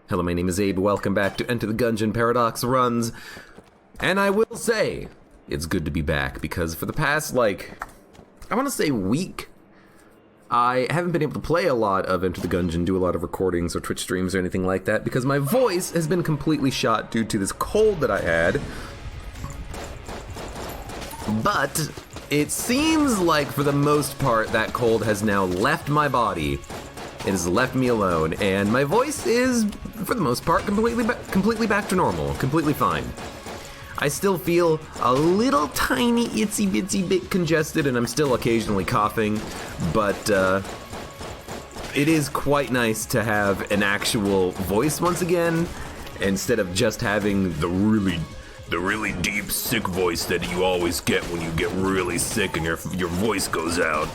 Hello, my name is Abe. Welcome back to Enter the Gungeon Paradox Runs. And I will say, it's good to be back, because for the past, I want to say week, I haven't been able to play a lot of Enter the Gungeon, do a lot of recordings or Twitch streams or anything like that, because my voice has been completely shot due to this cold that I had. But it seems like, for the most part, that cold has now left my body. It has left me alone, and my voice is, for the most part, completely back to normal, completely fine. I still feel a little tiny itsy bitsy bit congested, and I'm still occasionally coughing, but it is quite nice to have an actual voice once again, instead of just having the really deep, sick voice that you always get when you get really sick and your voice goes out.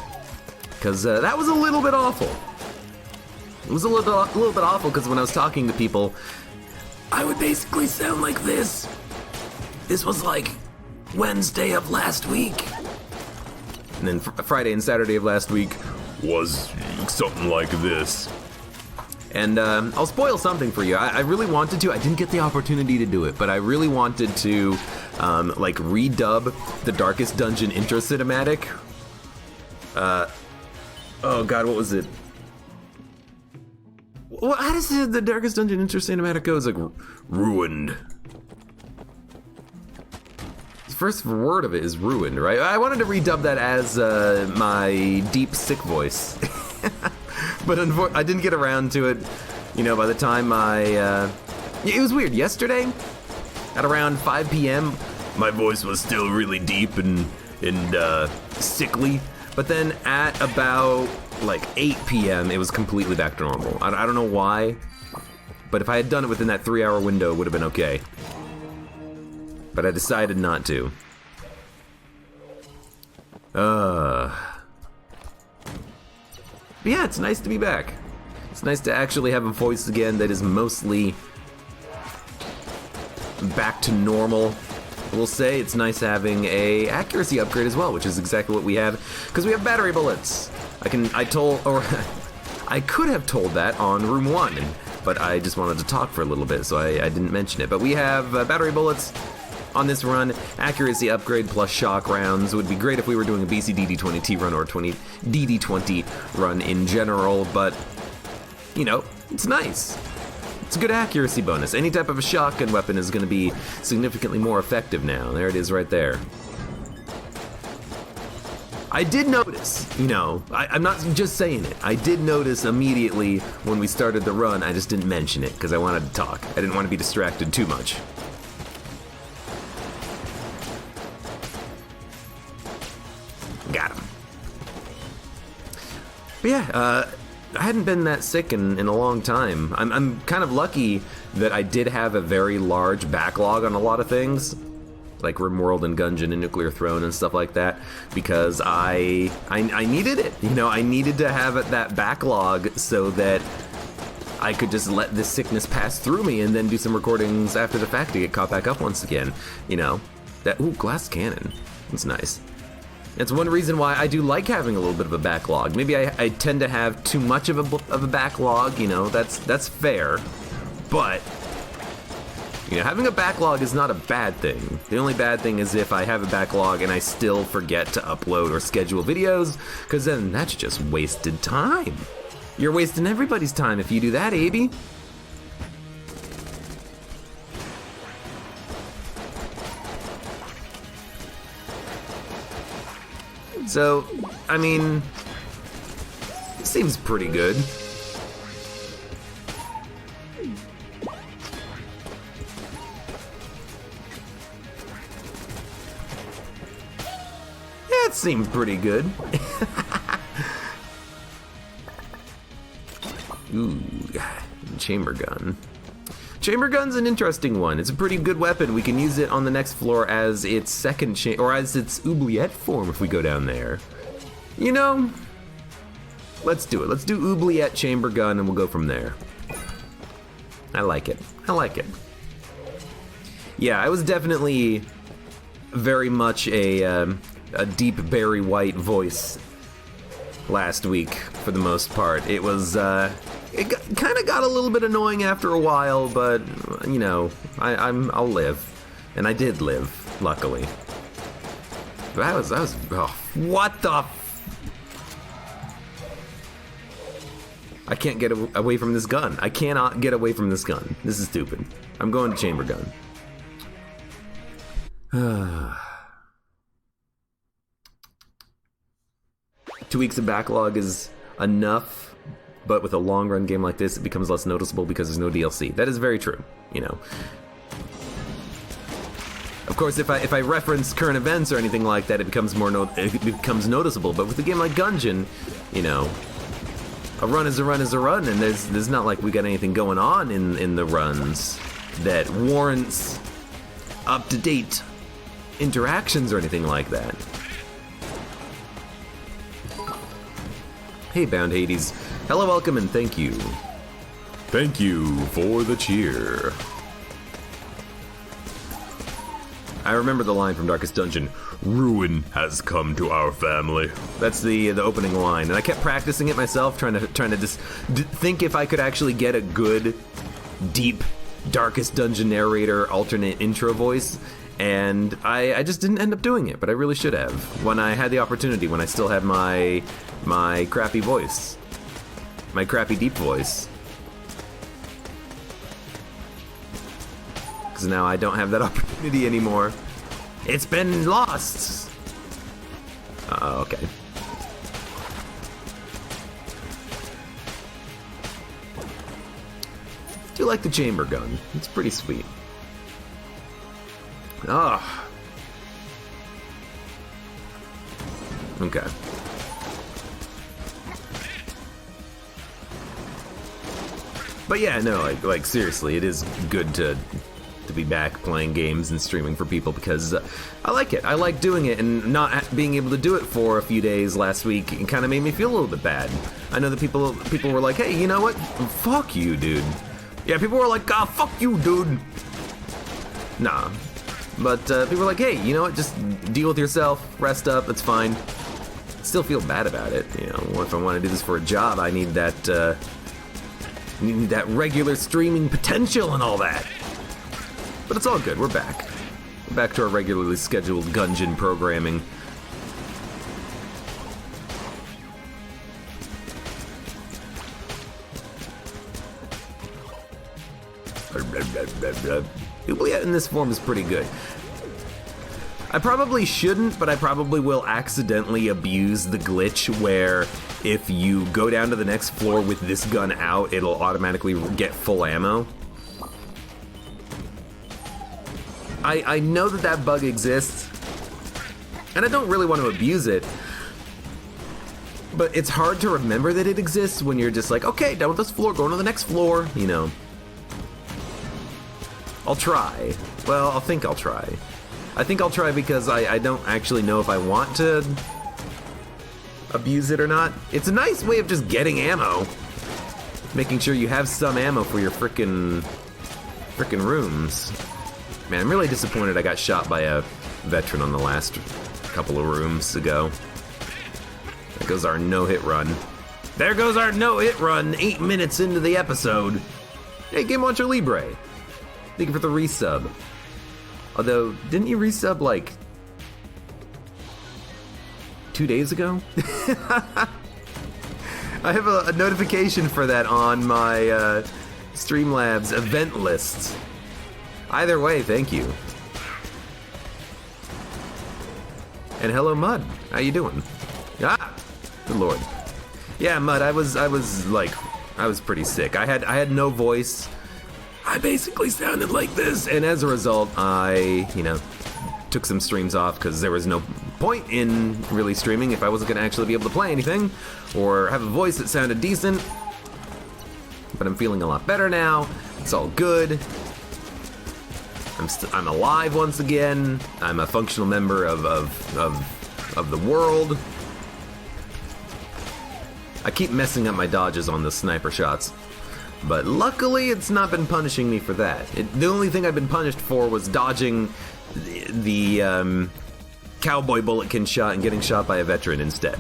Because that was a little bit awful. It was a little bit awful because when I was talking to people, I would basically sound like this. This was like Wednesday of last week. And then Friday and Saturday of last week was something like this. And I'll spoil something for you. I really wanted to. I didn't get the opportunity to do it, but I really wanted to redub the Darkest Dungeon intro cinematic. Oh god, what was it? Well, how does the Darkest Dungeon intro cinematic go? It's like, ruined. The first word of it is ruined, right? I wanted to redub that as my deep, sick voice. But I didn't get around to it, by the time it was weird. Yesterday, at around 5 p.m., my voice was still really deep and sickly. But then at about 8 p.m., it was completely back to normal. I don't know why, but if I had done it within that 3-hour window, it would have been okay. But I decided not to. But yeah, it's nice to be back. It's nice to actually have a voice again that is mostly back to normal. We'll say it's nice having a accuracy upgrade as well, which is exactly what we have, because we have battery bullets. I could have told that on room 1, but I just wanted to talk for a little bit, so I didn't mention it. But we have battery bullets on this run, accuracy upgrade plus shock rounds. It would be great if we were doing a BC DD20T run or a 20 DD20 run in general, but, it's nice. It's a good accuracy bonus. Any type of a shotgun weapon is going to be significantly more effective now. There it is right there. I did notice, I'm not just saying it. I did notice immediately when we started the run. I just didn't mention it because I wanted to talk. I didn't want to be distracted too much. Got him. But yeah, I hadn't been that sick in a long time. I'm kind of lucky that I did have a very large backlog on a lot of things, like RimWorld and Gungeon and Nuclear Throne and stuff like that, because I needed it. I needed to have that backlog so that I could just let this sickness pass through me and then do some recordings after the fact to get caught back up once again. Ooh, glass cannon. That's nice. It's one reason why I do like having a little bit of a backlog. Maybe I tend to have too much of a backlog, that's fair. But, having a backlog is not a bad thing. The only bad thing is if I have a backlog and I still forget to upload or schedule videos, because then that's just wasted time. You're wasting everybody's time if you do that, Abe. So, it seems pretty good. Yeah, it seems pretty good. Ooh, chamber gun. Chamber gun's an interesting one. It's a pretty good weapon. We can use it on the next floor as its second or as its oubliette form if we go down there. Let's do it. Let's do oubliette chamber gun and we'll go from there. I like it. Yeah, I was definitely very much a deep Barry White voice last week for the most part. It was It kind of got a little bit annoying after a while, but, you know, I'll live. And I did live, luckily. That was, oh, what the? I can't get away from this gun. I cannot get away from this gun. This is stupid. I'm going to chamber gun. 2 weeks of backlog is enough, but with a long run game like this, it becomes less noticeable because there's no DLC. That is very true, you know. Of course, if I reference current events or anything like that, it becomes noticeable. But with a game like Gungeon, you know, a run is a run is a run, and there's not like we got anything going on in the runs that warrants up-to-date interactions or anything like that. Hey, Bound Hades. Hello, welcome, and thank you. Thank you for the cheer. I remember the line from Darkest Dungeon, "Ruin has come to our family." That's the opening line, and I kept practicing it myself, trying to just think if I could actually get a good, deep, Darkest Dungeon narrator alternate intro voice, and I just didn't end up doing it, but I really should have when I had the opportunity, when I still had my crappy voice, my crappy deep voice. Because now I don't have that opportunity anymore. It's been lost. Okay. I do like the chamber gun. It's pretty sweet. Ah. Okay. But yeah, no, like seriously, it is good to be back playing games and streaming for people because I like it. I like doing it, and not being able to do it for a few days last week, it kind of made me feel a little bit bad. I know that people were like, "Hey, you know what? Fuck you, dude." Yeah, people were like, "Ah, fuck you, dude." Nah, but people were like, "Hey, you know what? Just deal with yourself, rest up. It's fine." Still feel bad about it. You know, if I want to do this for a job, I need that regular streaming potential and all that. But it's all good, we're back. We're back to our regularly scheduled Gungeon programming. Oubliette in this form is pretty good. I probably shouldn't, but I probably will accidentally abuse the glitch where if you go down to the next floor with this gun out, it'll automatically get full ammo. I know that bug exists, and I don't really want to abuse it, but it's hard to remember that it exists when you're just like, okay, done with this floor, going to the next floor, you know. I'll try. Well, I think I'll try. I think I'll try because I don't actually know if I want to abuse it or not. It's a nice way of just getting ammo. Making sure you have some ammo for your frickin' rooms. Man, I'm really disappointed I got shot by a veteran on the last couple of rooms ago. There goes our no-hit run. There goes our no-hit run 8 minutes into the episode. Hey, Game Watcher Libre. Thank you for the resub. Although, didn't you resub like 2 days ago? I have a notification for that on my Streamlabs event list. Either way, thank you. And hello, Mud. How you doing? Ah, good lord. Yeah, Mud. I was pretty sick. I had no voice. I basically sounded like this, and as a result, I, you know, took some streams off because there was no point in really streaming if I wasn't gonna actually be able to play anything or have a voice that sounded decent. But I'm feeling a lot better now. It's all good. I'm alive once again. I'm a functional member of the world. I keep messing up my dodges on the sniper shots, but luckily it's not been punishing me for that. The only thing I've been punished for was dodging the cowboy bulletkin shot and getting shot by a veteran instead.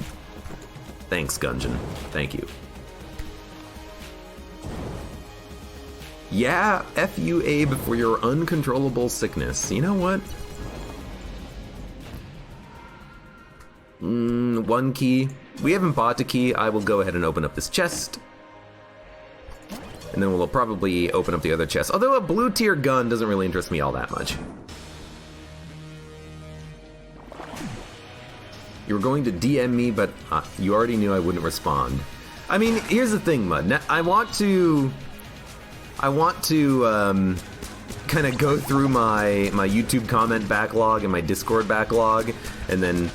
Thanks, Gungeon. Thank you. Yeah, F you, Abe, for your uncontrollable sickness. You know what? One key. We haven't bought a key. I will go ahead and open up this chest. And then we'll probably open up the other chest. Although a blue tier gun doesn't really interest me all that much. You were going to DM me, but you already knew I wouldn't respond. I mean, here's the thing, Mud. Now, I want to kind of go through my YouTube comment backlog and my Discord backlog, and then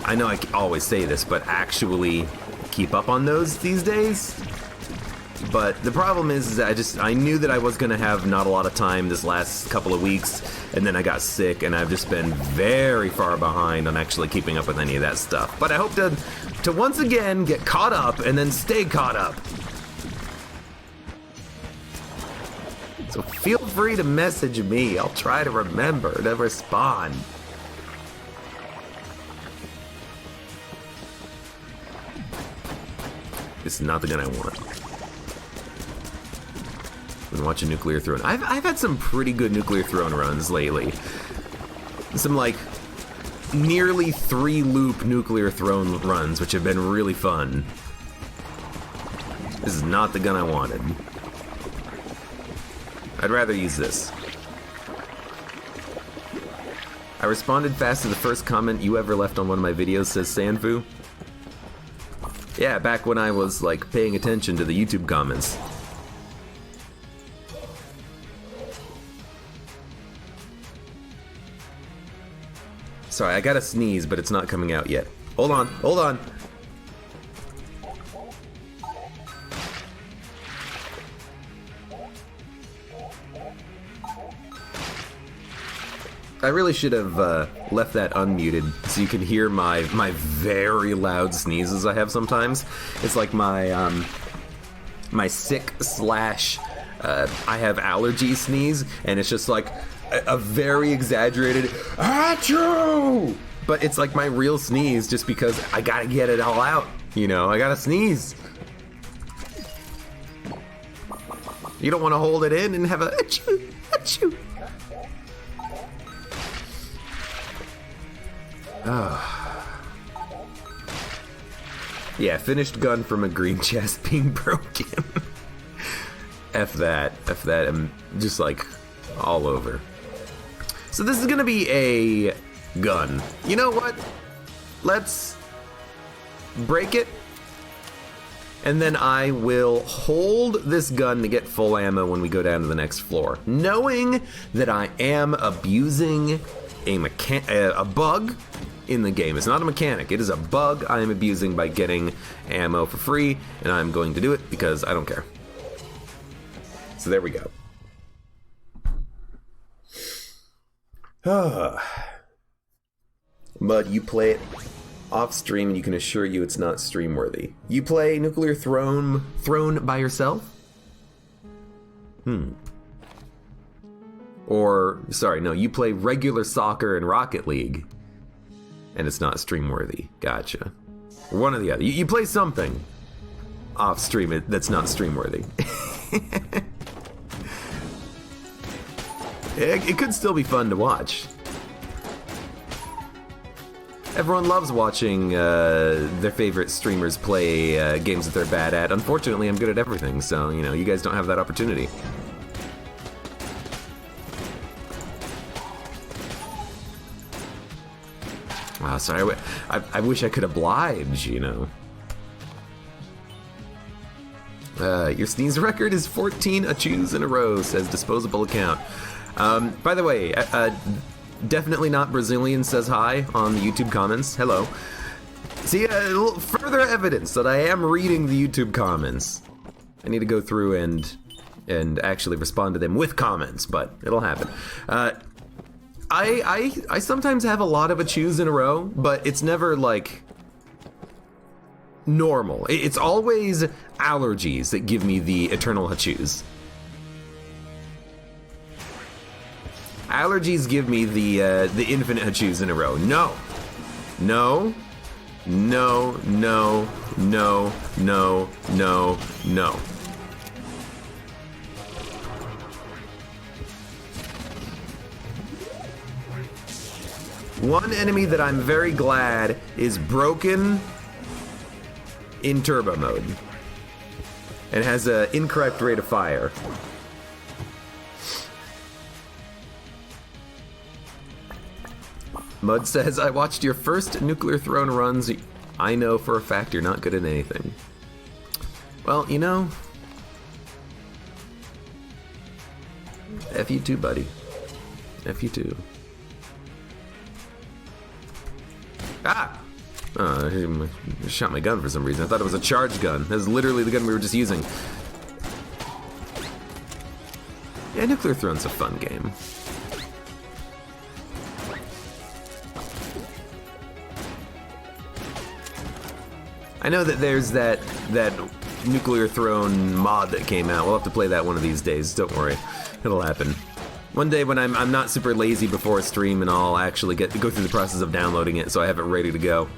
I know I always say this, but actually keep up on those these days. But the problem is that I knew that I was going to have not a lot of time this last couple of weeks, and then I got sick, and I've just been very far behind on actually keeping up with any of that stuff. But I hope to once again get caught up and then stay caught up. So feel free to message me. I'll try to remember to respond. This is not the gun I want. Been watching Nuclear Throne. I've had some pretty good Nuclear Throne runs lately. Some like nearly 3-loop Nuclear Throne runs, which have been really fun. This is not the gun I wanted. I'd rather use this. I responded fast to the first comment you ever left on one of my videos, says Sanfu. Yeah, back when I was like paying attention to the YouTube comments. Sorry, I gotta sneeze, but it's not coming out yet. Hold on, hold on. I really should have left that unmuted so you can hear my very loud sneezes I have sometimes. It's like my my sick slash I have allergy sneeze, and it's just like a very exaggerated achoo! But it's like my real sneeze just because I gotta get it all out, you know, I gotta sneeze. You don't want to hold it in and have a achoo, achoo. Oh. Yeah, finished gun from a green chest being broken. F that, I'm just like all over. So this is gonna be a gun. You know what? Let's break it, and then I will hold this gun to get full ammo when we go down to the next floor, knowing that I am abusing a bug in the game. It's not a mechanic, it is a bug I am abusing by getting ammo for free, and I'm going to do it because I don't care. So there we go. Mud, you play it off stream and you can assure you it's not stream worthy. You play Nuclear Throne by yourself? Or, sorry, no, you play regular soccer and Rocket League and it's not stream worthy. Gotcha. One or the other. You play something off stream that's not stream worthy. It could still be fun to watch. Everyone loves watching their favorite streamers play games that they're bad at. Unfortunately, I'm good at everything, so, you know, you guys don't have that opportunity. Wow, sorry, I wish I could oblige, you know. Your sneeze record is 14 achoos in a row, says Disposable Account. By the way, definitely not Brazilian says hi on the YouTube comments. Hello. See, a little further evidence that I am reading the YouTube comments. I need to go through and actually respond to them with comments, but it'll happen. I sometimes have a lot of achoos in a row, but it's never like normal. It's always allergies that give me the eternal achoos. Allergies give me the infinite achoos in a row. No. No. No, no, no, no, no, no. One enemy that I'm very glad is broken in turbo mode and has an incorrect rate of fire. Mud says, I watched your first nuclear throne runs. I know for a fact you're not good at anything. Well, you know, F you too, buddy. F you too. Ah! I shot my gun for some reason. I thought it was a charge gun. That's literally the gun we were just using. Yeah, Nuclear Throne's a fun game. I know that there's that Nuclear Throne mod that came out. We'll have to play that one of these days. Don't worry, it'll happen. One day when I'm not super lazy before a stream, and I'll actually go through the process of downloading it, so I have it ready to go.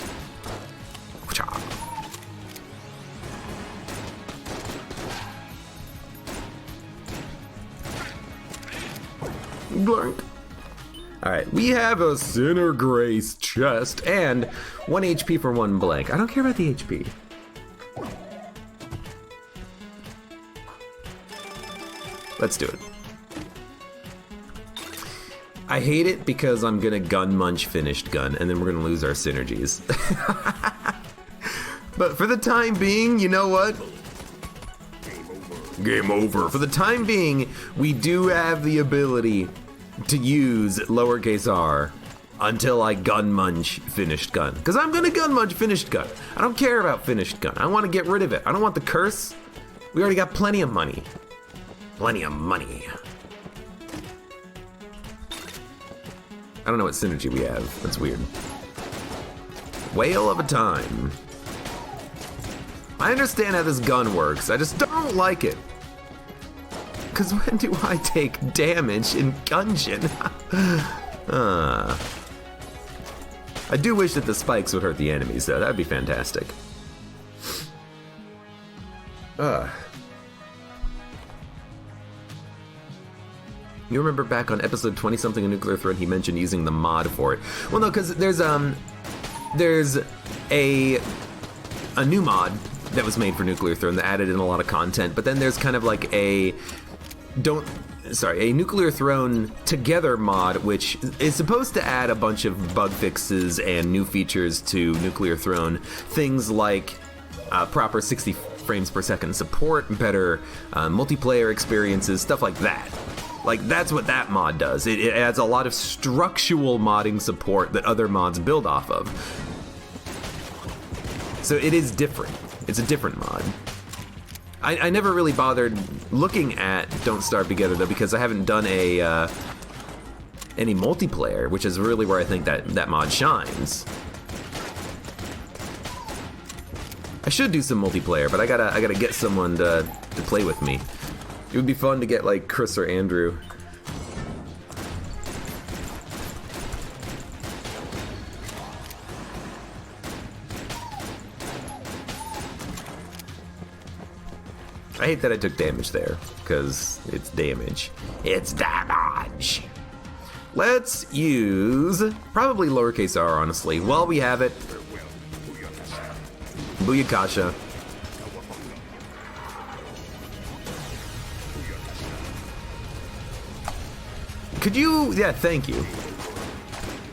Blank. Alright, we have a Sinner Grace chest and 1 HP for 1 blank. I don't care about the HP. Let's do it. I hate it because I'm gonna gun munch finished gun and then we're gonna lose our synergies. But for the time being, you know what? Game over. For the time being, we do have the ability to use lowercase r until I gun munch finished gun. Because I'm gonna gun munch finished gun. I don't care about finished gun. I want to get rid of it. I don't want the curse. We already got plenty of money. Plenty of money. I don't know what synergy we have. That's weird. Whale of a time. I understand how this gun works. I just don't like it. Because when do I take damage in Gungeon? I do wish that the spikes would hurt the enemies, though. That would be fantastic. You remember back on episode 20-something of Nuclear Throne, he mentioned using the mod for it. Well, no, because there's a new mod that was made for Nuclear Throne that added in a lot of content, but then there's kind of like a Nuclear Throne Together mod, which is supposed to add a bunch of bug fixes and new features to Nuclear Throne. Things like proper 60 frames per second support, better multiplayer experiences, stuff like that. Like, that's what that mod does. It adds a lot of structural modding support that other mods build off of. So it is different. It's a different mod. I never really bothered looking at Don't Starve Together, though, because I haven't done any multiplayer, which is really where I think that mod shines. I should do some multiplayer, but I gotta get someone to play with me. It would be fun to get, like, Chris or Andrew. I hate that I took damage there, because it's damage. It's damage! Let's use probably lowercase r, honestly. While we have it. Booyakasha. Could you... Yeah, thank you.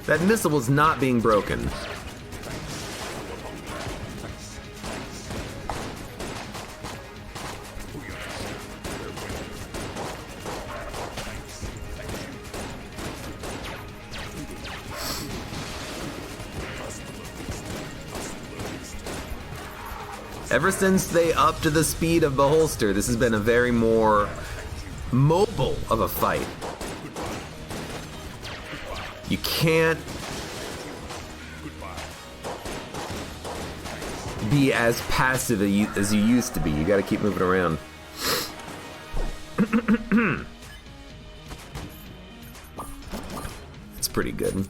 That missile was not being broken. Ever since they upped the speed of the holster, this has been a very more mobile of a fight. You can't be as passive as you used to be. You gotta keep moving around. It's pretty good.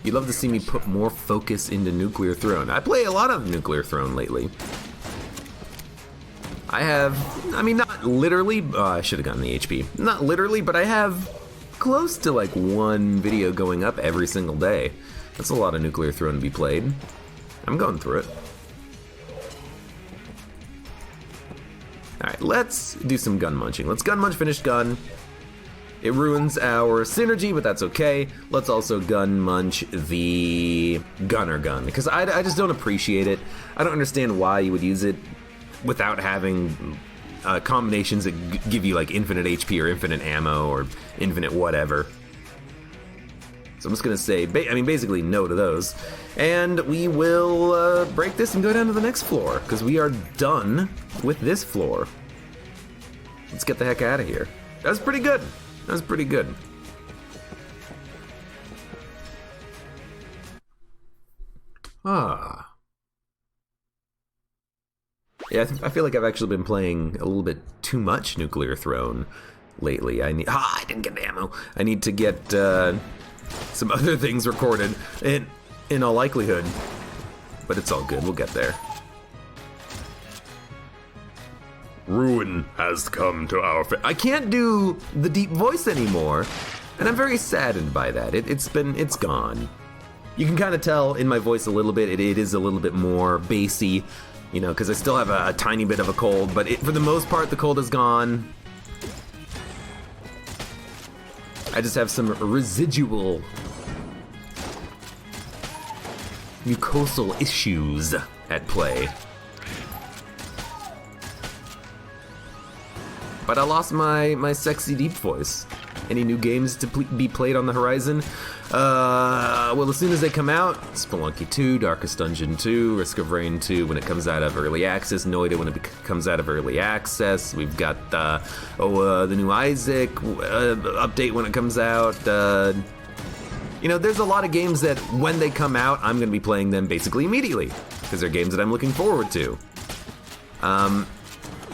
You'd love to see me put more focus into Nuclear Throne. I play a lot of Nuclear Throne lately. I mean, not literally, I should have gotten the HP. Not literally, but I have close to like one video going up every single day. That's a lot of nuclear throne to be played. I'm going through it. Alright, let's do some gun munching. Let's gun munch finished gun. It ruins our synergy, but that's okay. Let's also gun munch the gunner gun, because I just don't appreciate it. I don't understand why you would use it without having combinations that give you like infinite HP or infinite ammo or infinite whatever. So I'm just gonna say, basically no to those. And we will break this and go down to the next floor, because we are done with this floor. Let's get the heck out of here. That was pretty good. That was pretty good. Ah. Yeah, I feel like I've actually been playing a little bit too much Nuclear Throne lately. I didn't get ammo. I need to get some other things recorded in all likelihood. But it's all good, we'll get there. Ruin has come to our I can't do the deep voice anymore, and I'm very saddened by that. It's gone. You can kind of tell in my voice a little bit, it is a little bit more bassy, you know, because I still have a tiny bit of a cold, but for the most part, the cold is gone. I just have some residual mucosal issues at play. But I lost my sexy deep voice. Any new games to be played on the horizon? Well, as soon as they come out, Spelunky 2, Darkest Dungeon 2, Risk of Rain 2 when it comes out of early access, Noida when it comes out of early access. We've got the new Isaac update when it comes out. You know, there's a lot of games that when they come out, I'm going to be playing them basically immediately, because they're games that I'm looking forward to.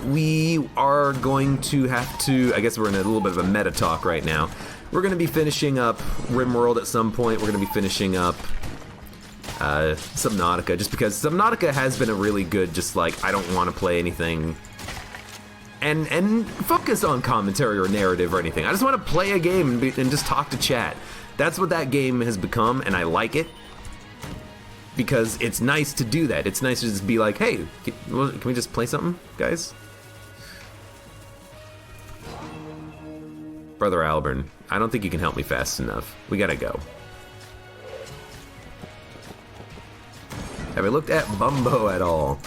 We are going to have to, I guess we're in a little bit of a meta talk right now. We're going to be finishing up RimWorld at some point. We're going to be finishing up Subnautica, just because Subnautica has been a really good, just like, I don't want to play anything and focus on commentary or narrative or anything. I just want to play a game and just talk to chat. That's what that game has become, and I like it. Because it's nice to do that. It's nice to just be like, hey, can we just play something, guys? Brother Alburn, I don't think you can help me fast enough. We gotta go. Have I looked at Bumbo at all?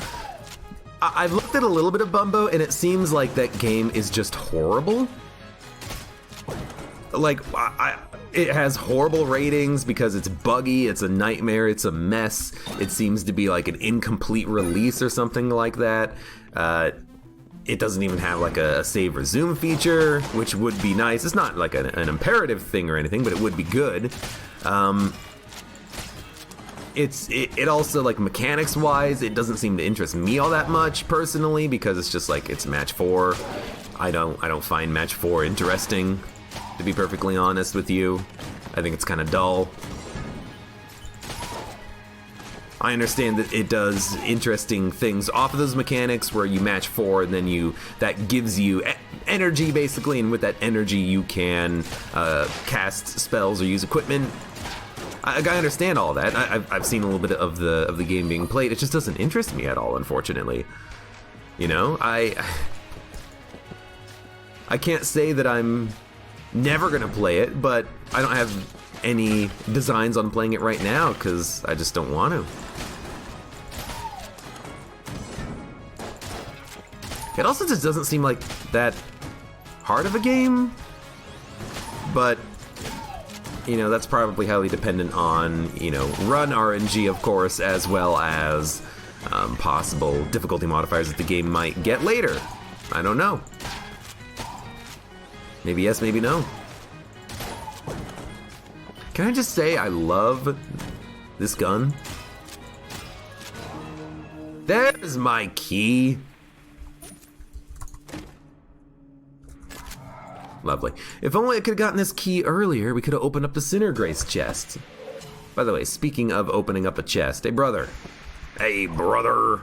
I've looked at a little bit of Bumbo, and it seems like that game is just horrible. Like, it has horrible ratings because it's buggy, it's a nightmare, it's a mess. It seems to be like an incomplete release or something like that. It doesn't even have like a save resume feature, which would be nice. It's not like an imperative thing or anything, but it would be good. It also, like, mechanics wise, it doesn't seem to interest me all that much personally, because it's just like, it's match 4. I don't find match 4 interesting, to be perfectly honest with you. I think it's kind of dull. I understand that it does interesting things off of those mechanics where you match 4 and then that gives you energy basically, and with that energy you can cast spells or use equipment. I understand all that. I've seen a little bit of the game being played. It just doesn't interest me at all, unfortunately. You know, I can't say that I'm never gonna play it, but I don't have any designs on playing it right now because I just don't want to. It also just doesn't seem like that hard of a game, but, you know, that's probably highly dependent on, you know, run RNG, of course, as well as possible difficulty modifiers that the game might get later. I don't know. Maybe yes, maybe no. Can I just say I love this gun? There's my key. Lovely. If only I could have gotten this key earlier, we could have opened up the Sinner Grace chest. By the way, speaking of opening up a chest, hey brother. Hey brother.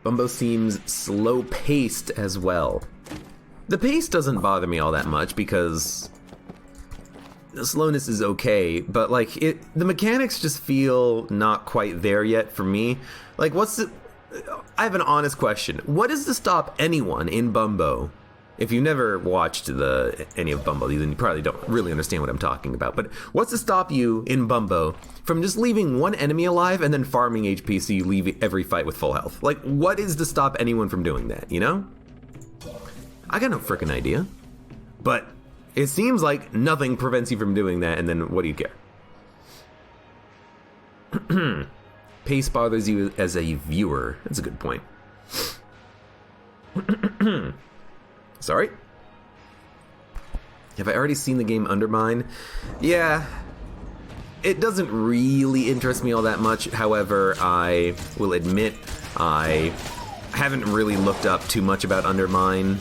Bumbo seems slow-paced as well. The pace doesn't bother me all that much because the slowness is okay, but like the mechanics just feel not quite there yet for me. Like I have an honest question. What is to stop anyone in Bumbo? If you've never watched any of Bumbo, then you probably don't really understand what I'm talking about. But what's to stop you in Bumbo from just leaving one enemy alive and then farming HP so you leave every fight with full health? Like, what is to stop anyone from doing that, you know? I got no frickin' idea. But it seems like nothing prevents you from doing that, and then what do you care? Pace bothers you as a viewer. That's a good point. Sorry? Have I already seen the game Undermine? Yeah. It doesn't really interest me all that much. However, I will admit I haven't really looked up too much about Undermine.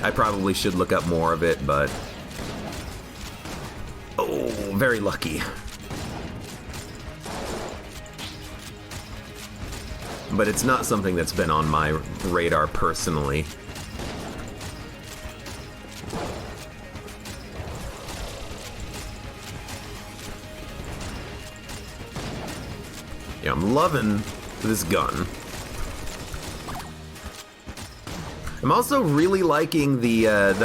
I probably should look up more of it, but... Oh, very lucky. But it's not something that's been on my radar personally. Yeah, I'm loving this gun. I'm also really liking the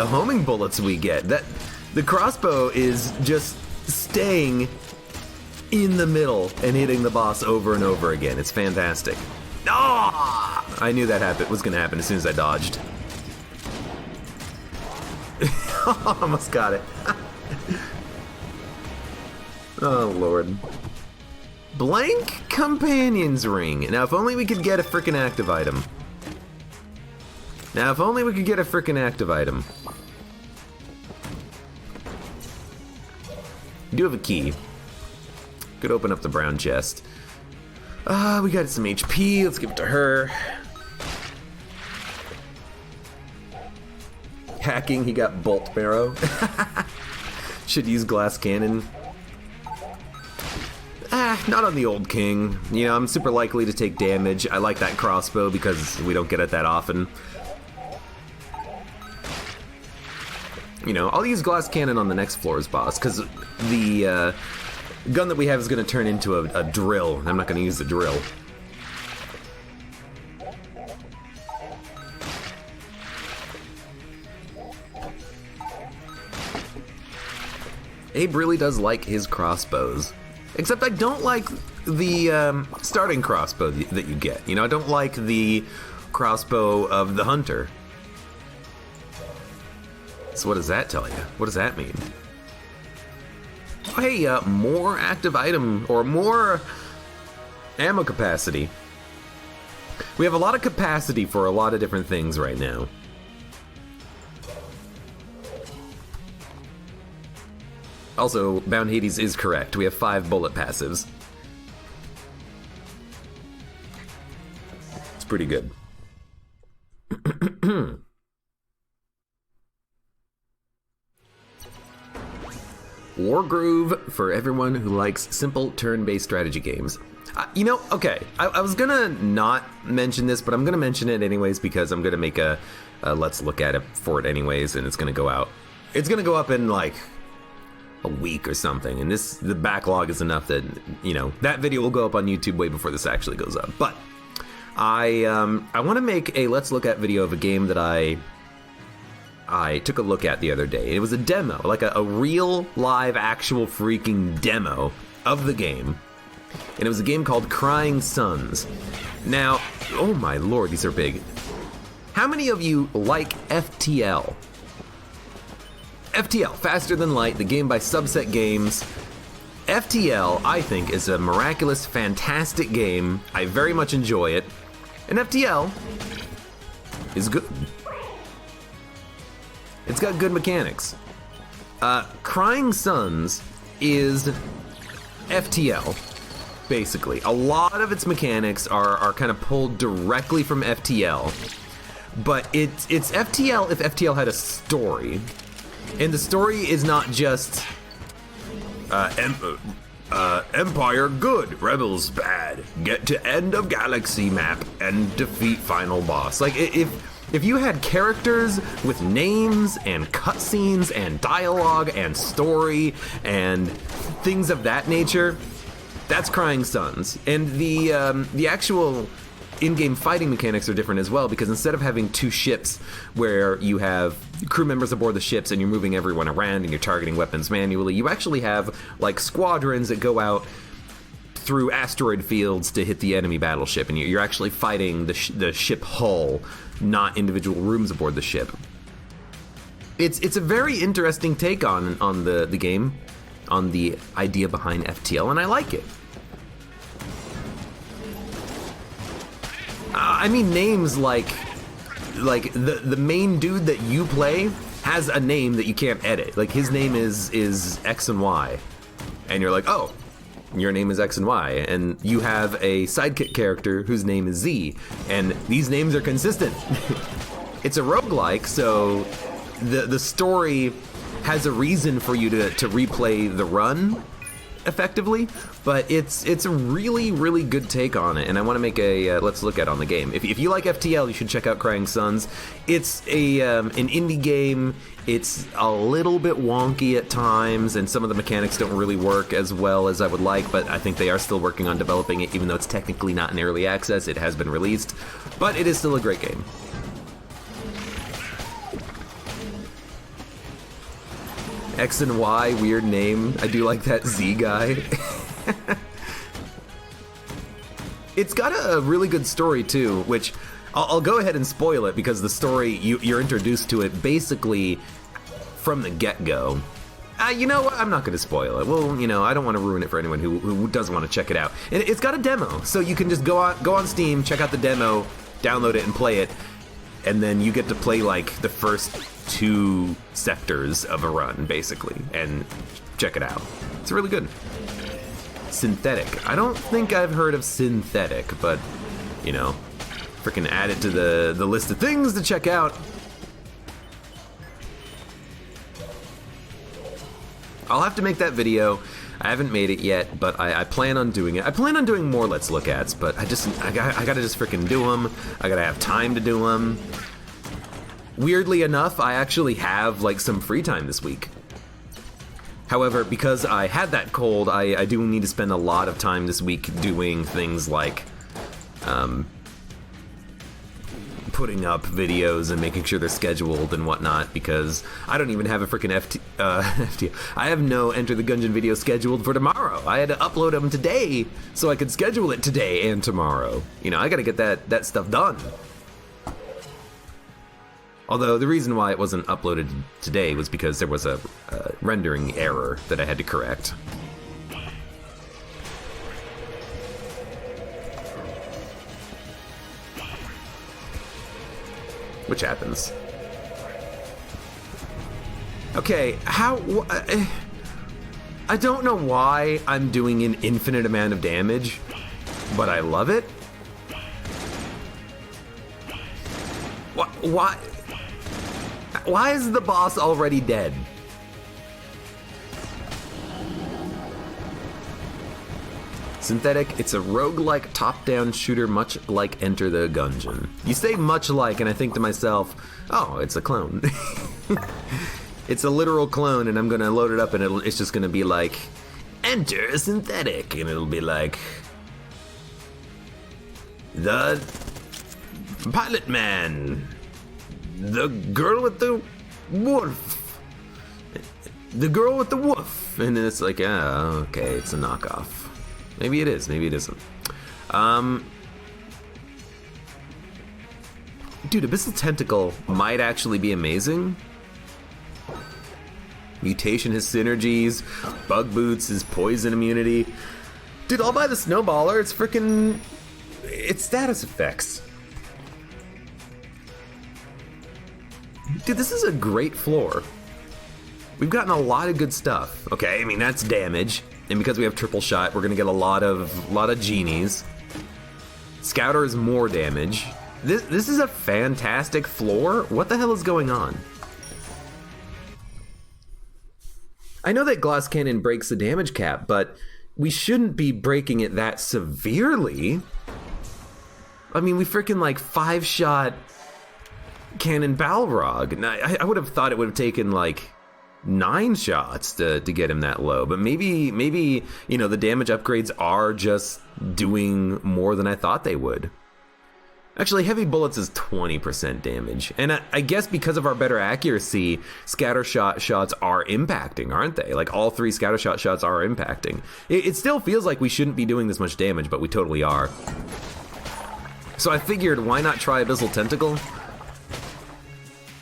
homing bullets we get. The crossbow is just staying in the middle and hitting the boss over and over again. It's fantastic. Ah! I knew that was going to happen as soon as I dodged. Almost got it. Oh, Lord. Blank Companion's Ring. Now, if only we could get a frickin' active item. We do have a key. Could open up the brown chest. We got some HP. Let's give it to her. Hacking, he got bolt marrow. Should use glass cannon. Not on the old king. You know, I'm super likely to take damage. I like that crossbow because we don't get it that often. You know, I'll use glass cannon on the next floor's boss because the gun that we have is going to turn into a drill. I'm not going to use the drill. Abe really does like his crossbows. Except I don't like the starting crossbow that you get. You know, I don't like the crossbow of the hunter. So what does that tell you? What does that mean? Oh, hey, more active item or more ammo capacity. We have a lot of capacity for a lot of different things right now. Also, Bound Hades is correct. We have 5 bullet passives. It's pretty good. Wargroove for everyone who likes simple turn-based strategy games. You know, okay, I was gonna not mention this, but I'm gonna mention it anyways because I'm gonna make a let's look at it for it anyways, and it's gonna go out. It's gonna go up in like a week or something, and the backlog is enough that, you know, that video will go up on YouTube way before this actually goes up. But I want to make a let's look at video of a game that I took a look at the other day. It was a demo, like a real live actual freaking demo of the game, and it was a game called Crying Suns. Now, oh my lord, these are big. How many of you like FTL? FTL, Faster Than Light, the game by Subset Games. FTL, I think, is a miraculous, fantastic game. I very much enjoy it. And FTL is good. It's got good mechanics. Crying Suns is FTL, basically. A lot of its mechanics are kind of pulled directly from FTL. But it's FTL if FTL had a story. And the story is not just Empire good, Rebels bad, get to end of galaxy map and defeat final boss. Like, if If you had characters with names and cutscenes and dialogue and story and things of that nature, that's Crying Suns. And the actual in-game fighting mechanics are different as well, because instead of having two ships where you have crew members aboard the ships and you're moving everyone around and you're targeting weapons manually, you actually have like squadrons that go out through asteroid fields to hit the enemy battleship, and you're actually fighting the ship hull, not individual rooms aboard the ship. It's a very interesting take on the game, on the idea behind FTL, and I like it. I mean, names like the main dude that you play has a name that you can't edit. Like, his name is X and Y, and you're like, oh, your name is X and Y, and you have a sidekick character whose name is Z, and these names are consistent. It's a roguelike, so the story has a reason for you to replay the run effectively, but it's a really, really good take on it, and I want to make a let's look at on the game. If you like FTL, you should check out Crying Suns. It's an indie game. It's a little bit wonky at times, and some of the mechanics don't really work as well as I would like, but I think they are still working on developing it, even though it's technically not in early access. It has been released, but it is still a great game. X and Y, weird name. I do like that Z guy. It's got a really good story too, which I'll go ahead and spoil it, because the story, you're introduced to it basically from the get-go. You know what? I'm not going to spoil it. Well, you know, I don't want to ruin it for anyone who does want to check it out. And it's got a demo, so you can just go on Steam, check out the demo, download it, and play it. And then you get to play like the first 2 sectors of a run, basically, and check it out. It's really good. Synthetic. I don't think I've heard of Synthetic, but, you know, freaking add it to the list of things to check out. I'll have to make that video. I haven't made it yet, but I plan on doing it. I plan on doing more Let's Look Ats, but I gotta just freaking do them. I gotta have time to do them. Weirdly enough, I actually have like some free time this week. However, because I had that cold, I do need to spend a lot of time this week doing things like putting up videos and making sure they're scheduled and whatnot, because I don't even have a freaking FT. I have no Enter the Gungeon video scheduled for tomorrow. I had to upload them today so I could schedule it today and tomorrow. You know, I gotta get that stuff done. Although the reason why it wasn't uploaded today was because there was a rendering error that I had to correct. Which happens. Okay, I don't know why I'm doing an infinite amount of damage, but I love it. Why is the boss already dead? Synthetic, it's a roguelike top-down shooter much like Enter the Gungeon. You say much like, and I think to myself, oh, it's a clone. It's a literal clone, and I'm gonna load it up, and it's just gonna be like, Enter Synthetic, and it'll be like, the pilot man, the girl with the wolf, the girl with the wolf, and it's like, oh, okay, it's a knockoff. Maybe it is, maybe it isn't. Dude, Abyssal Tentacle might actually be amazing. Mutation has synergies, Bug Boots is poison immunity. Dude, I'll buy the Snowballer, it's freaking... it's status effects. Dude, this is a great floor. We've gotten a lot of good stuff. Okay, I mean, that's damage. And because we have triple shot, we're gonna get a lot of genies. Scouter is more damage. This is a fantastic floor. What the hell is going on? I know that Glass Cannon breaks the damage cap, but we shouldn't be breaking it that severely. I mean, we freaking like 5-shot cannon Balrog. Now, I would have thought it would have taken like 9 shots to get him that low, but maybe you know, the damage upgrades are just doing more than I thought they would. Actually, heavy bullets is 20% damage, and I guess because of our better accuracy, scattershot shots are impacting, aren't they? Like, all 3 scattershot shots are impacting. It still feels like we shouldn't be doing this much damage, but we totally are. So I figured, why not try Abyssal Tentacle?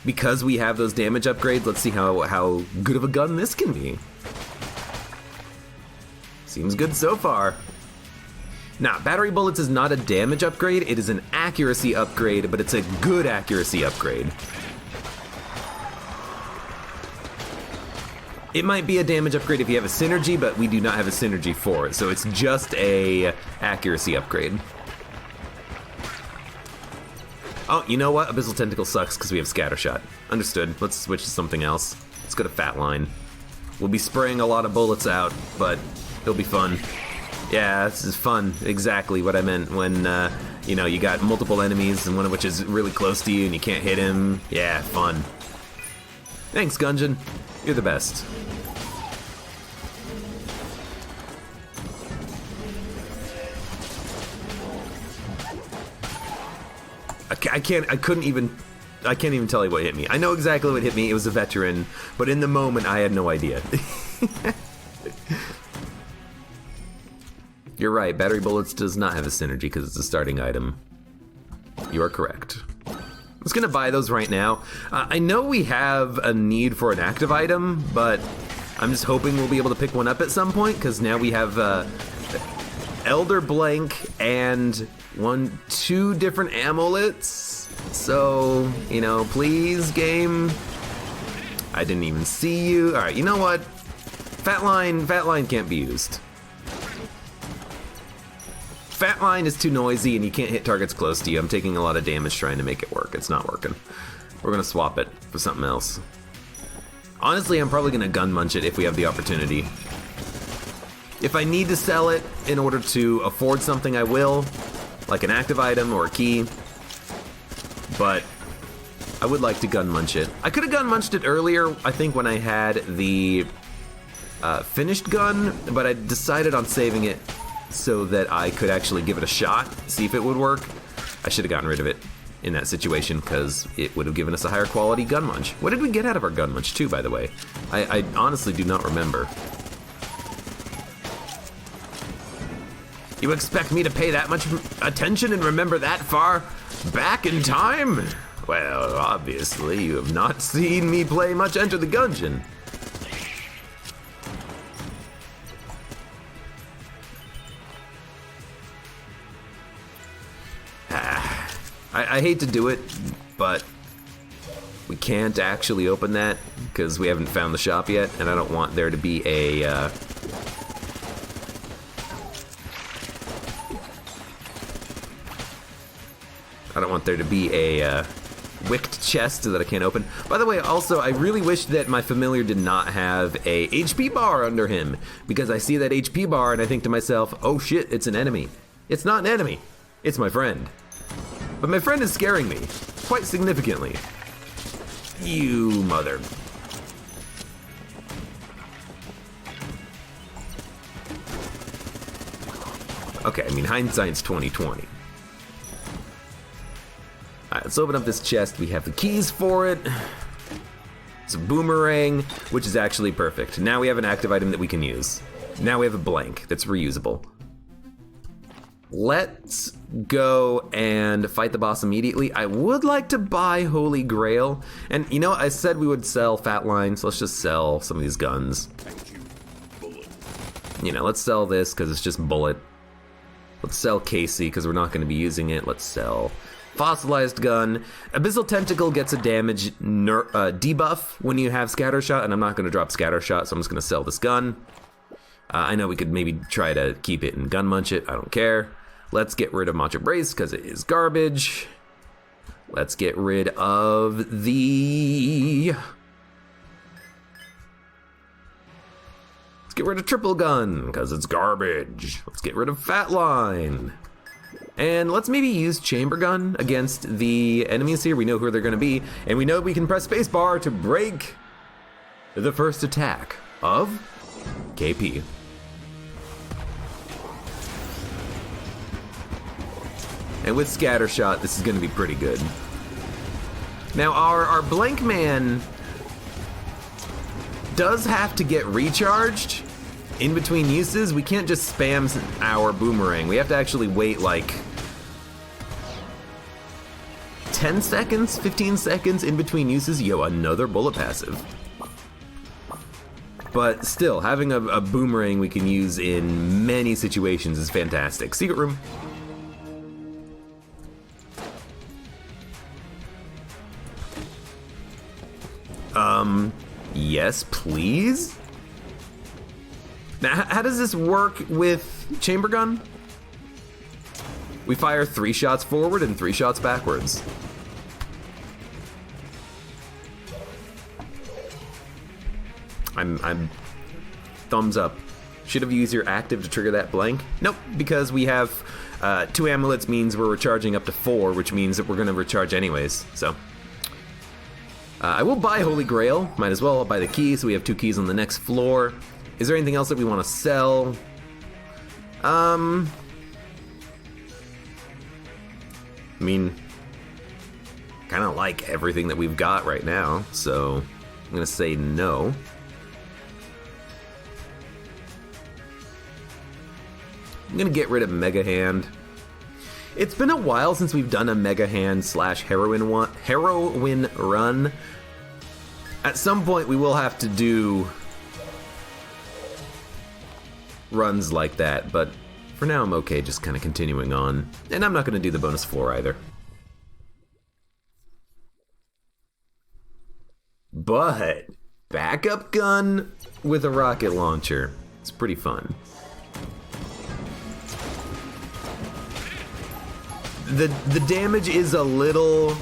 Because we have those damage upgrades, let's see how good of a gun this can be. Seems good so far. Now, battery bullets is not a damage upgrade, it is an accuracy upgrade, but it's a good accuracy upgrade. It might be a damage upgrade if you have a synergy, but we do not have a synergy for it, so it's just a accuracy upgrade. Oh, you know what? Abyssal Tentacle sucks because we have Scattershot. Understood. Let's switch to something else. Let's go to Fat Line. We'll be spraying a lot of bullets out, but it'll be fun. Yeah, this is fun. Exactly what I meant when, you know, you got multiple enemies and one of which is really close to you and you can't hit him. Yeah, fun. Thanks, Gungeon. You're the best. I can't even tell you what hit me. I know exactly what hit me. It was a veteran, but in the moment, I had no idea. You're right, battery bullets does not have a synergy because it's a starting item. You are correct. I'm just gonna buy those right now. I know we have a need for an active item, but I'm just hoping we'll be able to pick one up at some point, because now we have Elder Blank and 2 different amulets. So, you know, please, game. I didn't even see you. All right, you know what? Fat line can't be used. Fat line is too noisy and you can't hit targets close to you. I'm taking a lot of damage trying to make it work. It's not working. We're gonna swap it for something else. Honestly, I'm probably gonna gun munch it if we have the opportunity. If I need to sell it in order to afford something, I will, like an active item or a key. But I would like to gun munch it. I could have gun munched it earlier, I think, when I had the finished gun, but I decided on saving it so that I could actually give it a shot, see if it would work. I should have gotten rid of it in that situation because it would have given us a higher quality gun munch. What did we get out of our gun munch too, by the way? I honestly do not remember. You expect me to pay that much attention and remember that far back in time? Well, obviously you have not seen me play much Enter the Gungeon. I hate to do it, but we can't actually open that because we haven't found the shop yet, and I don't want there to be a wicked chest that I can't open. By the way, also, I really wish that my familiar did not have a HP bar under him, because I see that HP bar and I think to myself, oh shit, it's an enemy. It's not an enemy, it's my friend. But my friend is scaring me, quite significantly. You mother. Okay, I mean, hindsight's 20/20. Alright, let's open up this chest. We have the keys for it. It's a boomerang, which is actually perfect. Now we have an active item that we can use. Now we have a blank that's reusable. Let's go and fight the boss immediately. I would like to buy Holy Grail. And you know, I said we would sell Fat Line, so let's just sell some of these guns. You know, let's sell this because it's just bullet. Let's sell Casey because we're not going to be using it. Let's sell Fossilized Gun. Abyssal Tentacle gets a damage debuff when you have Scattershot, and I'm not going to drop Scattershot, so I'm just going to sell this gun. I know we could maybe try to keep it and gun munch it. I don't care. Let's get rid of Macho Brace because it is garbage. Let's get rid of the... Let's get rid of Triple Gun because it's garbage. Let's get rid of Fat Line. And let's maybe use chamber gun against the enemies here. We know who they're gonna be, and we know we can press spacebar to break the first attack of KP. And with Scattershot, this is gonna be pretty good. Now our Blank Man does have to get recharged in between uses. We can't just spam our boomerang. We have to actually wait like 10 seconds, 15 seconds in between uses. Yo, another bullet passive. But still, having a boomerang we can use in many situations is fantastic. Secret room. Yes, please? Now, how does this work with chamber gun? We fire 3 shots forward and 3 shots backwards. I'm thumbs up. Should have used your active to trigger that blank. Nope, because we have 2 amulets means we're recharging up to 4, which means that we're gonna recharge anyways, so. I will buy Holy Grail, might as well. I'll buy the key, so we have 2 keys on the next floor. Is there anything else that we wanna sell? I mean, kinda like everything that we've got right now, so I'm gonna say no. I'm gonna get rid of Mega Hand. It's been a while since we've done a Mega Hand / heroin run. At some point we will have to do runs like that, but for now I'm okay just kind of continuing on. And I'm not gonna do the bonus floor either. But backup gun with a rocket launcher. It's pretty fun. The damage is a little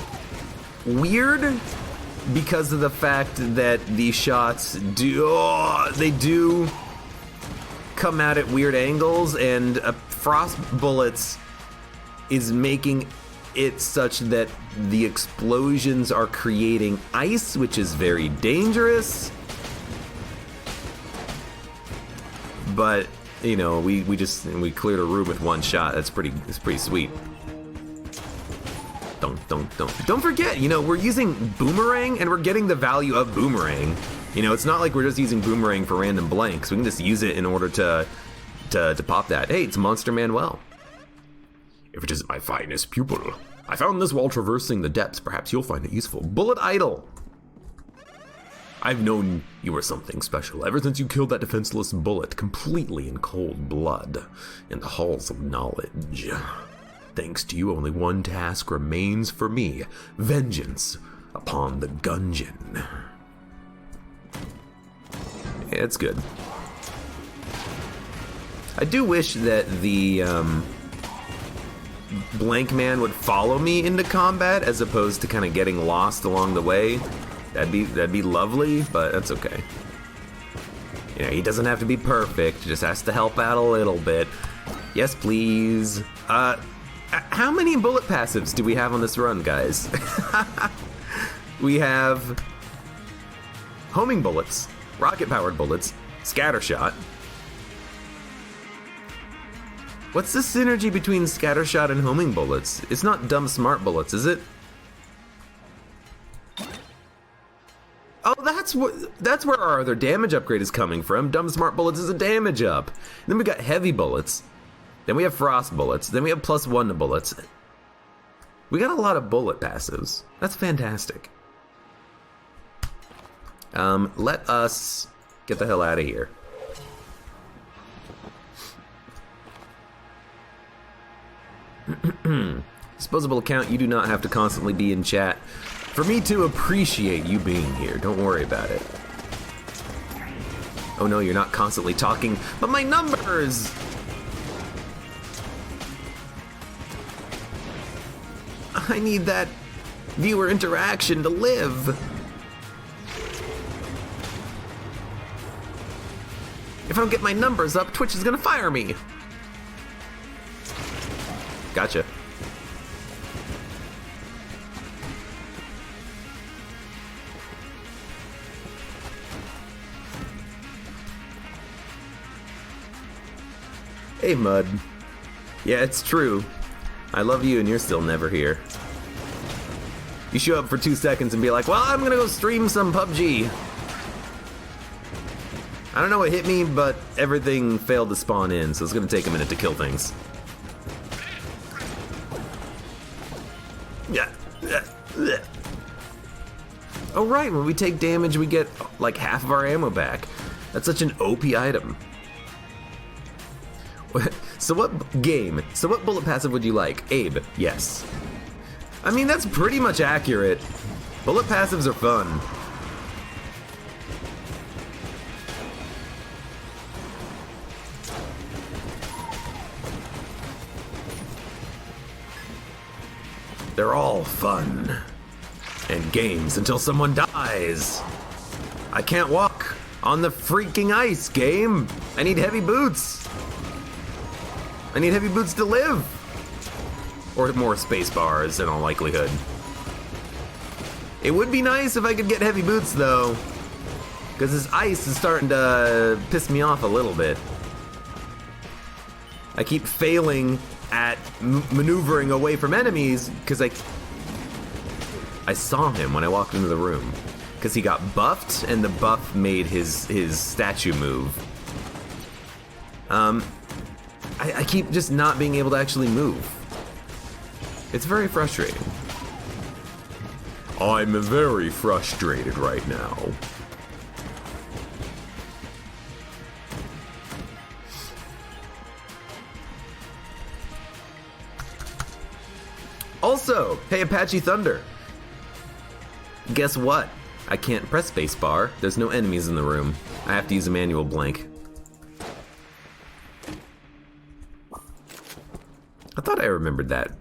weird because of the fact that these shots do come out at weird angles, and frost bullets is making it such that the explosions are creating ice, which is very dangerous. But you know, we cleared a room with 1 shot. It's pretty sweet. Don't forget, you know, we're using boomerang and we're getting the value of boomerang. You know, it's not like we're just using boomerang for random blanks. We can just use it in order to pop that. Hey, it's Monster Manuel. If it isn't my finest pupil, I found this while traversing the depths. Perhaps you'll find it useful. Bullet Idol. I've known you were something special ever since you killed that defenseless bullet completely in cold blood in the halls of knowledge. Thanks to you, only one task remains for me: vengeance upon the Gungeon. Yeah, it's good. I do wish that the Blank Man would follow me into combat as opposed to kind of getting lost along the way. That'd be lovely, but that's okay. You know, he doesn't have to be perfect, just has to help out a little bit. Yes, please. How many bullet passives do we have on this run, guys? We have homing bullets, rocket-powered bullets, scattershot. What's the synergy between scattershot and homing bullets? It's not dumb smart bullets, is it? Oh, that's where our other damage upgrade is coming from. Dumb smart bullets is a damage up. Then we got heavy bullets. Then we have frost bullets. Then we have +1 to bullets. We got a lot of bullet passives. That's fantastic. Let us get the hell out of here. Disposable account, you do not have to constantly be in chat for me to appreciate you being here. Don't worry about it. Oh no, you're not constantly talking, but my numbers! I need that viewer interaction to live. If I don't get my numbers up, Twitch is gonna fire me. Gotcha. Hey, Mud. Yeah, it's true. I love you and you're still never here. You show up for 2 seconds and be like, well, I'm gonna go stream some PUBG. I don't know what hit me, but everything failed to spawn in, so it's gonna take a minute to kill things. Yeah. Oh right, when we take damage we get like half of our ammo back. That's such an OP item. So what bullet passive would you like? Abe, yes. I mean, that's pretty much accurate. Bullet passives are fun. They're all fun. And games until someone dies. I can't walk on the freaking ice, game. I need heavy boots. I need heavy boots to live. Or more space bars in all likelihood. It would be nice if I could get heavy boots though, because this ice is starting to piss me off a little bit. I keep failing at maneuvering away from enemies because I saw him when I walked into the room, because he got buffed and the buff made his statue move. I keep just not being able to actually move. It's very frustrating. I'm very frustrated right now. Also, hey Apache Thunder. Guess what? I can't press spacebar. There's no enemies in the room. I have to use a manual blank. I thought I remembered that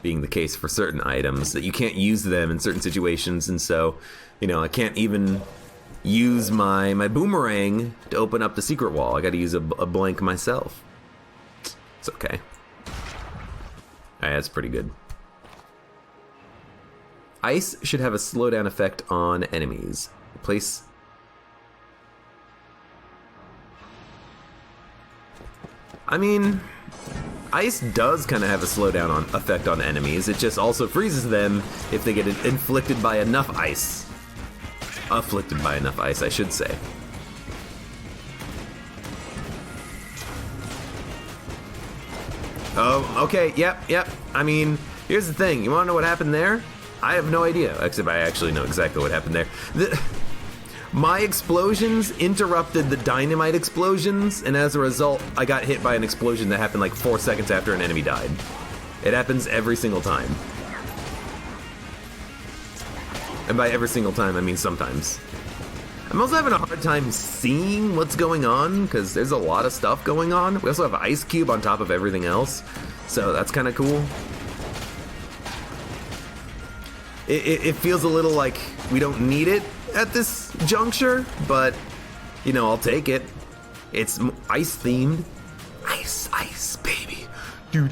being the case for certain items, that you can't use them in certain situations, and so, you know, I can't even use my boomerang to open up the secret wall. I gotta use a blank myself. It's okay. That's pretty good. Ice should have a slowdown effect on enemies. Place... I mean... Ice does kind of have a slowdown effect on enemies. It just also freezes them if they get inflicted by enough ice. Afflicted by enough ice, I should say. Oh, okay, yep. I mean, here's the thing. You want to know what happened there? I have no idea, except I actually know exactly what happened there. My explosions interrupted the dynamite explosions, and as a result, I got hit by an explosion that happened like 4 seconds after an enemy died. It happens every single time. And by every single time, I mean sometimes. I'm also having a hard time seeing what's going on, because there's a lot of stuff going on. We also have Ice Cube on top of everything else, so that's kind of cool. It feels a little like we don't need it at this juncture, but, you know, I'll take it. It's ice themed. Ice, baby. Do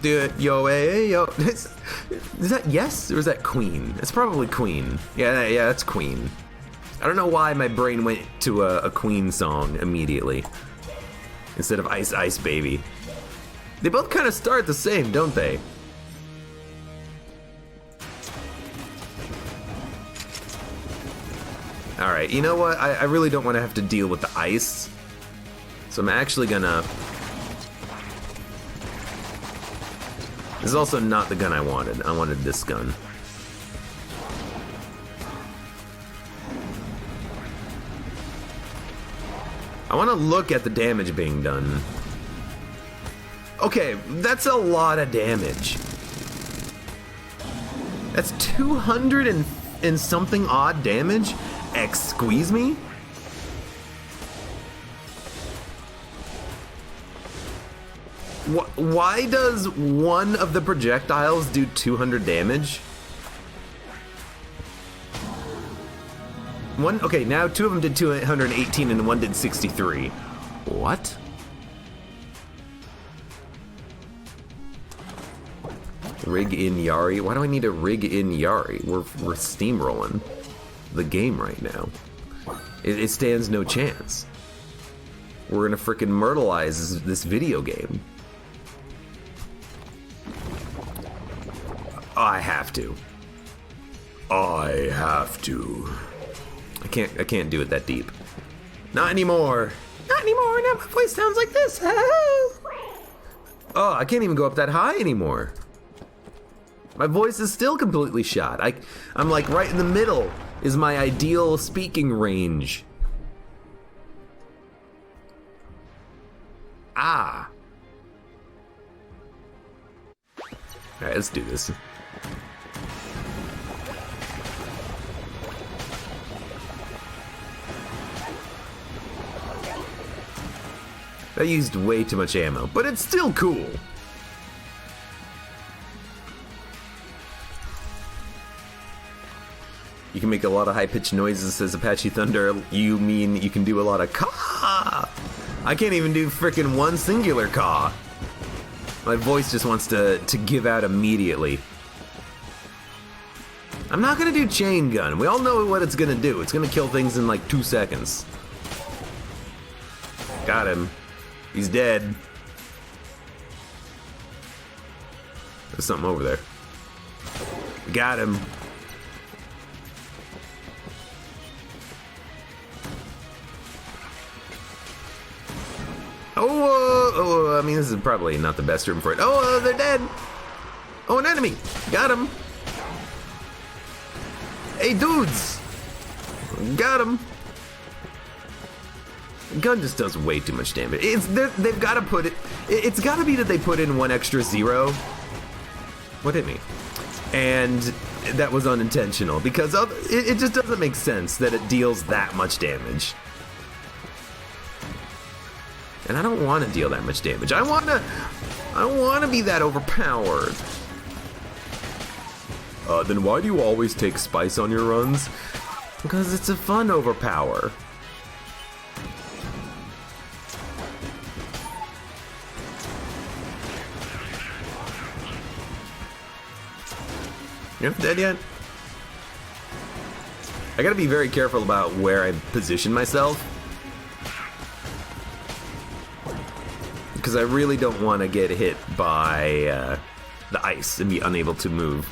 it, yo, hey, yo. Is that Yes, or is that Queen? It's probably Queen. Yeah, that's Queen. I don't know why my brain went to a Queen song immediately instead of Ice, baby. They both kind of start the same, don't they? Alright, you know what? I really don't want to have to deal with the ice. So I'm actually gonna... This is also not the gun I wanted. I wanted this gun. I want to look at the damage being done. Okay, that's a lot of damage. That's 200 and something odd damage? Squeeze me? Why does one of the projectiles do 200 damage? Okay, now two of them did 218 and one did 63. What? Rig in Yari? Why do I need to rig in Yari? We're steamrolling the game right now. It stands no chance. We're gonna frickin' myrtleize this video game. I have to. I have to. I can't do it that deep. Not anymore. Not anymore. Now my voice sounds like this. Oh, I can't even go up that high anymore. My voice is still completely shot. I'm like right in the middle is my ideal speaking range. Ah. Alright, let's do this. I used way too much ammo, but it's still cool. You can make a lot of high-pitched noises, says Apache Thunder. You mean you can do a lot of caw? I can't even do frickin' one singular caw. My voice just wants to give out immediately. I'm not gonna do chain gun. We all know what it's gonna do. It's gonna kill things in like 2 seconds. Got him. He's dead. There's something over there. Got him. Oh, I mean, this is probably not the best room for it. Oh, they're dead. Oh, an enemy. Got him. Hey, dudes. Got him. Gun just does way too much damage. They've got to put it. It's got to be that they put in 1 extra 0. What hit me? And that was unintentional because it just doesn't make sense that it deals that much damage. And I don't want to deal that much damage. I want to be that overpowered. Then why do you always take spice on your runs? Because it's a fun overpower. You're not dead yet? I gotta be very careful about where I position myself. Because I really don't want to get hit by the ice and be unable to move.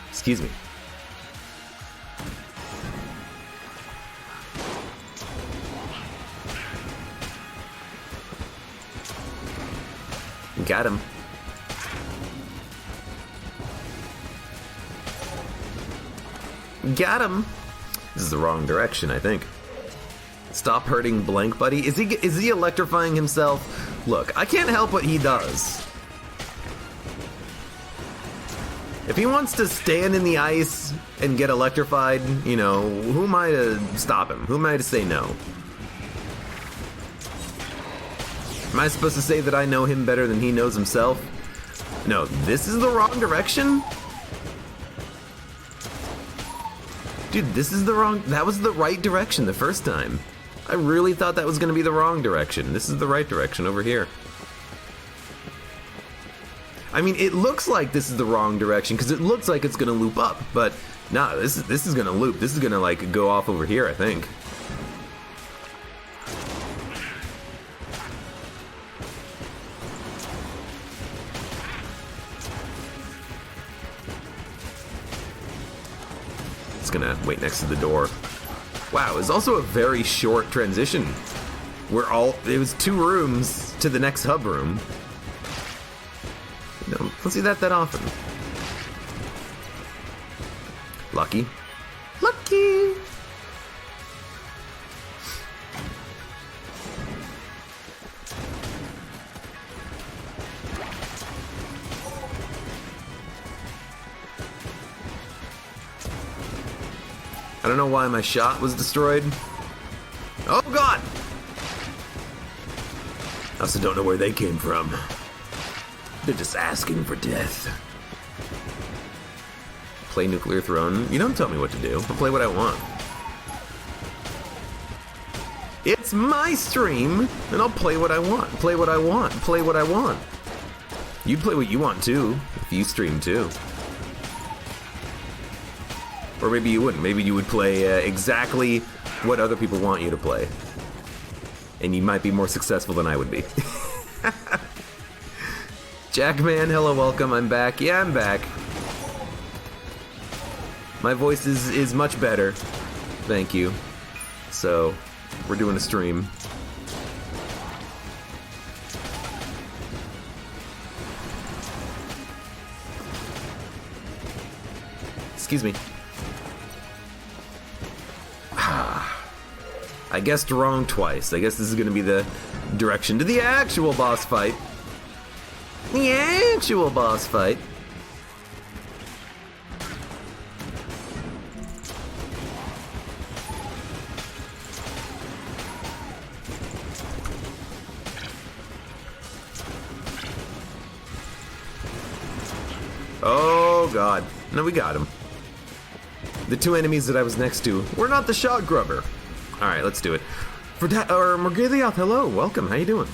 Excuse me. Got him. Got him. This is the wrong direction, I think. Stop hurting blank buddy. Is he electrifying himself? Look, I can't help what he does. If he wants to stand in the ice and get electrified, you know, who am I to stop him? Who am I to say no? Am I supposed to say that I know him better than he knows himself? No, this is the wrong direction? Dude, this is the wrong... That was the right direction the first time. I really thought that was going to be the wrong direction. This is the right direction over here. I mean, it looks like this is the wrong direction because it looks like it's going to loop up. But, nah, this is going to loop. This is going to, like, go off over here, I think. Gonna wait next to the door. Wow, it's also a very short transition. It was 2 rooms to the next hub room. You know, don't see that often. Lucky. Lucky! I don't know why my shot was destroyed. Oh god! I also don't know where they came from. They're just asking for death. Play Nuclear Throne? You don't tell me what to do. I'll play what I want. It's my stream, and I'll play what I want. Play what I want. Play what I want. You play what you want too, if you stream too. Or maybe you wouldn't. Maybe you would play exactly what other people want you to play. And you might be more successful than I would be. Jackman, hello, welcome. I'm back. Yeah, I'm back. My voice is much better. Thank you. So, we're doing a stream. Excuse me. I guessed wrong twice. I guess this is gonna be the direction to the actual boss fight. The actual boss fight. Oh god. No, we got him. The two enemies that I was next to were not the shot grubber. Alright, let's do it. Morgiliath, hello, welcome, how you doing?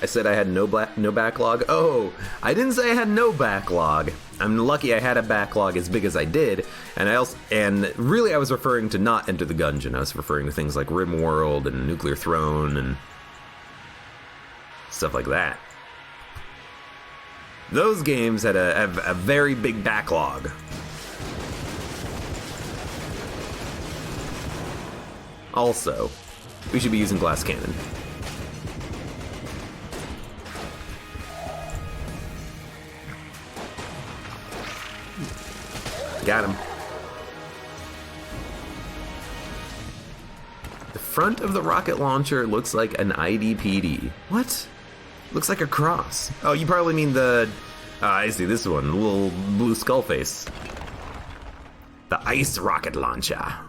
I said I had no backlog. Oh, I didn't say I had no backlog. I'm lucky I had a backlog as big as I did, and really I was referring to not Enter the Gungeon. I was referring to things like RimWorld and Nuclear Throne and stuff like that. Those games had a very big backlog. Also, we should be using glass cannon. Got him. The front of the rocket launcher looks like an IDPD. What? Looks like a cross. Oh, you probably mean the... I see this one. The little blue skull face. The ice rocket launcher. I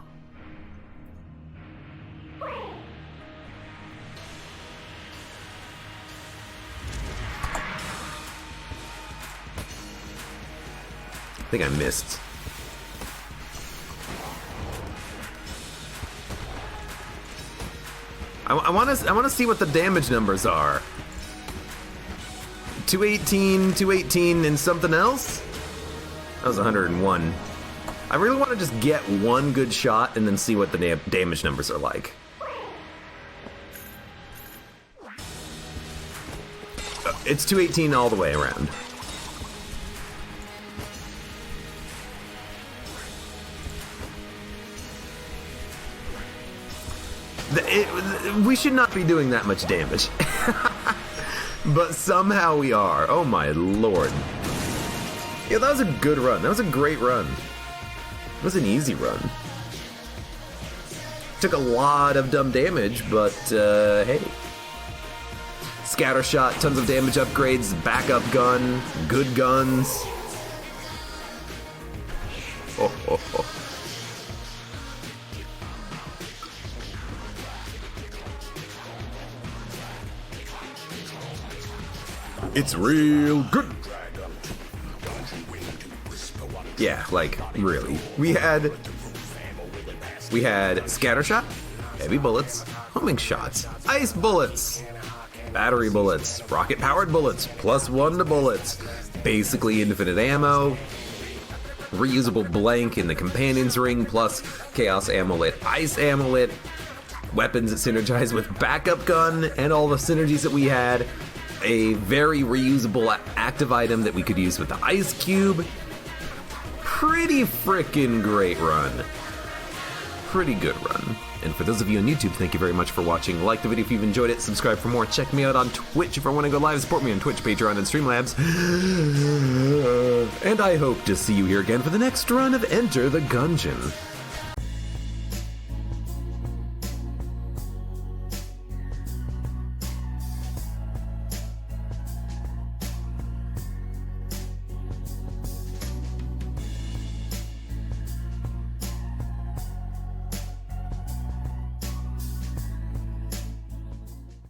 think I missed. I want to see what the damage numbers are. 218, and something else? That was 101. I really want to just get one good shot and then see what the damage numbers are like. It's 218 all the way around. We should not be doing that much damage. But somehow we are. Oh my lord. Yeah, that was a good run. That was a great run. It was an easy run. Took a lot of dumb damage, but hey. Scatter shot, tons of damage upgrades, backup gun, good guns. Oh, oh, oh. It's real good. Yeah, like, really. We had scattershot, heavy bullets, homing shots, ice bullets, battery bullets, rocket-powered bullets, +1 to bullets, basically infinite ammo, reusable blank in the companion's ring, plus chaos amulet, ice amulet, weapons that synergize with backup gun, and all the synergies that we had. A very reusable active item that we could use with the ice cube. Pretty frickin' great run. Pretty good run. And for those of you on YouTube, thank you very much for watching. Like the video if you've enjoyed it, subscribe for more. Check me out on Twitch if I want to go live. Support me on Twitch, Patreon, and Streamlabs. And I hope to see you here again for the next run of Enter the Gungeon.